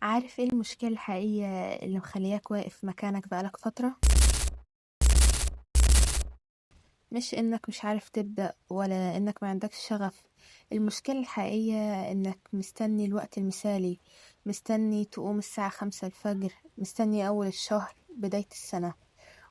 عارف ايه المشكلة الحقيقية اللي مخلياك واقف مكانك بقالك فترة؟ مش انك مش عارف تبدأ ولا انك ما عندكش شغف. المشكلة الحقيقية انك مستني الوقت المثالي، مستني تقوم الساعة 5 الفجر، مستني اول الشهر بداية السنة،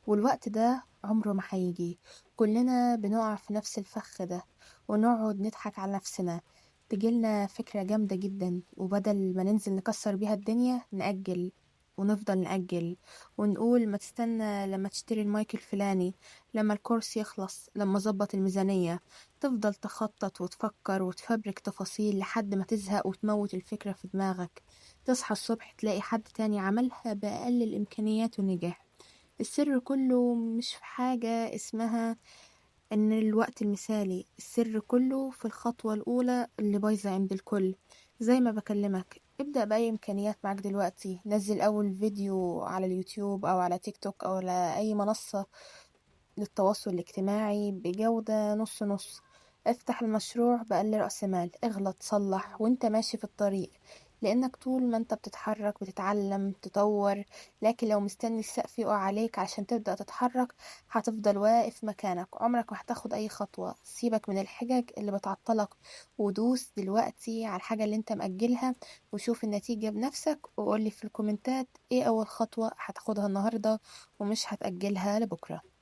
والوقت ده عمره ما هيجي. كلنا بنقع في نفس الفخ ده ونقعد نضحك على نفسنا. تجيلنا فكرة جامدة جدا وبدل ما ننزل نكسر بيها الدنيا نأجل، ونفضل نأجل ونقول ما تستنى لما تشتري المايك الفلاني، لما الكورس يخلص، لما ظبط الميزانية. تفضل تخطط وتفكر وتفبرك تفاصيل لحد ما تزهق وتموت الفكرة في دماغك. تصحى الصبح تلاقي حد تاني عملها بأقل الإمكانيات ونجح. السر كله مش في حاجة اسمها ان الوقت المثالي، السر كله في الخطوة الاولى اللي بايظة عند الكل. زي ما بكلمك، ابدأ بأي امكانيات معاك دلوقتي، نزل اول فيديو على اليوتيوب او على تيك توك او على اي منصة للتواصل الاجتماعي بجودة نص نص. افتح المشروع بأقل رأس مال، اغلط صلح وانت ماشي في الطريق، لأنك طول ما انت بتتحرك بتتعلم تطور. لكن لو مستني السقف يقع عليك عشان تبدأ تتحرك، هتفضل واقف مكانك، عمرك ما هتاخد أي خطوة. سيبك من الحجج اللي بتعطلك ودوس دلوقتي على الحاجة اللي انت مأجلها، وشوف النتيجة بنفسك وقولي في الكومنتات ايه أول خطوة هتاخدها النهاردة ومش هتأجلها لبكرة.